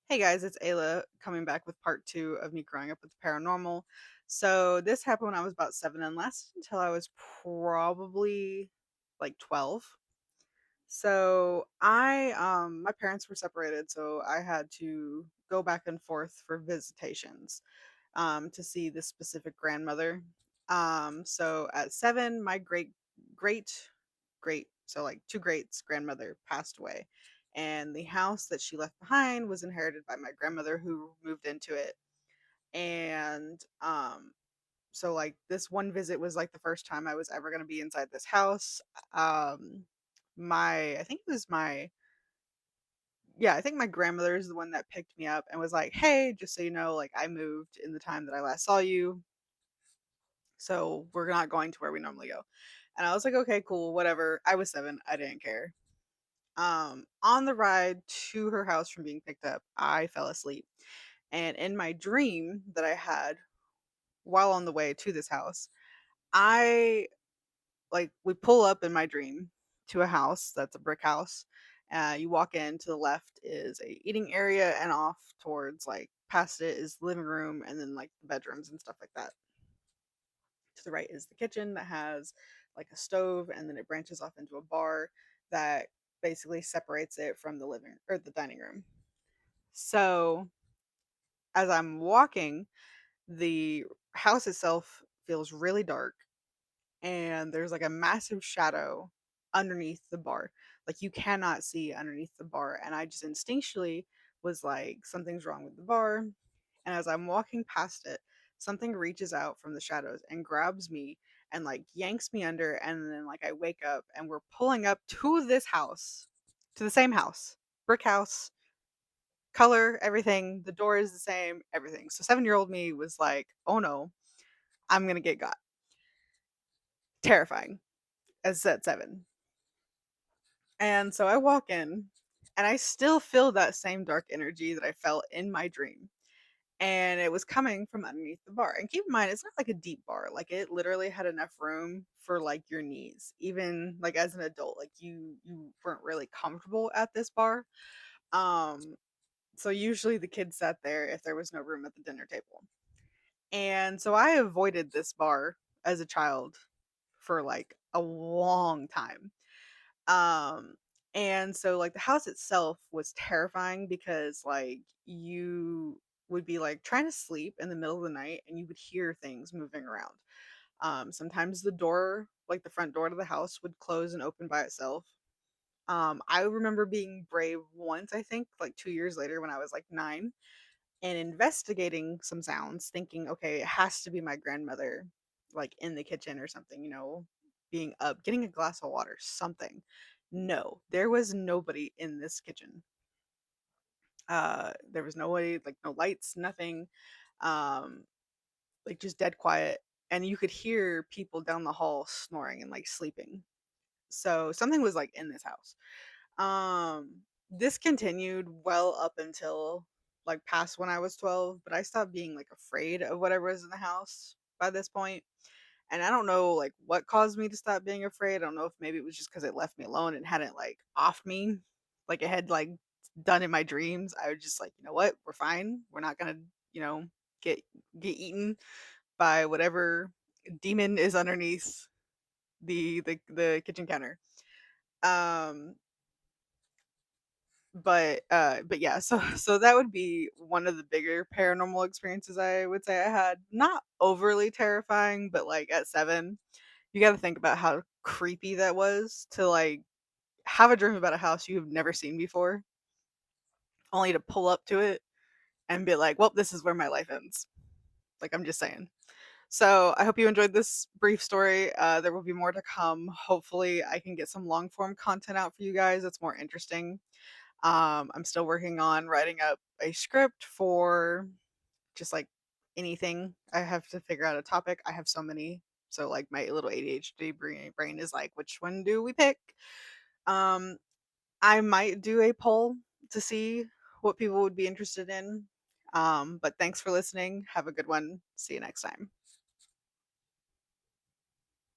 Hey guys, it's Ayla coming back with part two of me growing up with the paranormal. So this happened when I was about seven and lasted until I was probably like 12. So my parents were separated, so I had to go back and forth for visitations to see this specific grandmother. So at seven, my great so like two greats grandmother passed away, and the house that she left behind was inherited by my grandmother who moved into it. And so like this one visit was like the first time I was ever going to be inside this house. Um, my I think it was my yeah, I think my grandmother is the one that picked me up and was like, "Hey, just so you know, like I moved in the time that I last saw you. So we're not going to where we normally go." And I was like, "Okay, cool, whatever." I was 7, I didn't care. On the ride to her house from being picked up, I fell asleep. And in my dream that I had while on the way to this house, I we pull up in my dream to a house that's a brick house. You walk in, to the left is a eating area, and off towards like past it is the living room, and then like the bedrooms and stuff like that. To the right is the kitchen that has like a stove, and then it branches off into a bar that basically separates it from the living or the dining room. So as I'm walking, the house itself feels really dark, and there's like a massive shadow underneath the bar. Like you cannot see underneath the bar. And I just instinctually was like, something's wrong with the bar. And as I'm walking past it, something reaches out from the shadows and grabs me and like yanks me under. And then like I wake up and we're pulling up to this house, to the same house, brick house, color, everything. The door is the same, everything. So 7-year old me was like, oh no, I'm going to get got. Terrifying as at 7. And so I walk in and I still feel that same dark energy that I felt in my dream. And it was coming from underneath the bar. And keep in mind, it's not like a deep bar. Like it literally had enough room for like your knees. Even like as an adult, like you weren't really comfortable at this bar. Um so usually the kids sat there if there was no room at the dinner table. And so I avoided this bar as a child for like a long time. Um, and so like the house itself was terrifying because like you would be like trying to sleep in the middle of the night and you would hear things moving around. Sometimes the door, like the front door to the house, would close and open by itself. I remember being brave once, I think, like 2 years later when I was like 9, and investigating some sounds, thinking, okay, it has to be my grandmother, like in the kitchen or something, being up, getting a glass of water, something. No, there was nobody in this kitchen. There was nobody, like no lights, nothing, um, like just dead quiet. And you could hear people down the hall snoring and like sleeping. So something was like in this house. Um, this continued well up until like past when I was 12, but I stopped being like afraid of whatever was in the house by this point. And I don't know like what caused me to stop being afraid. I don't know if maybe it was just because it left me alone and hadn't like off me like it had like done in my dreams. I was just like, you know what, we're fine. We're not gonna, you know, get get eaten by whatever demon is underneath the kitchen counter. Um but yeah, so that would be one of the bigger paranormal experiences I would say I had. Not overly terrifying, but like at 7, you got to think about how creepy that was to like have a dream about a house you have never seen before, only to pull up to it and be like, well, this is where my life ends. Like, I'm just saying. So I hope you enjoyed this brief story. There will be more to come. Hopefully I can get some long form content out for you guys that's more interesting. I'm still working on writing up a script for just like anything. I have to figure out a topic. I have so many. So like my little ADHD brain is like, which one do we pick? Um, I might do a poll to see what people would be interested in. But thanks for listening. Have a good one. See you next time.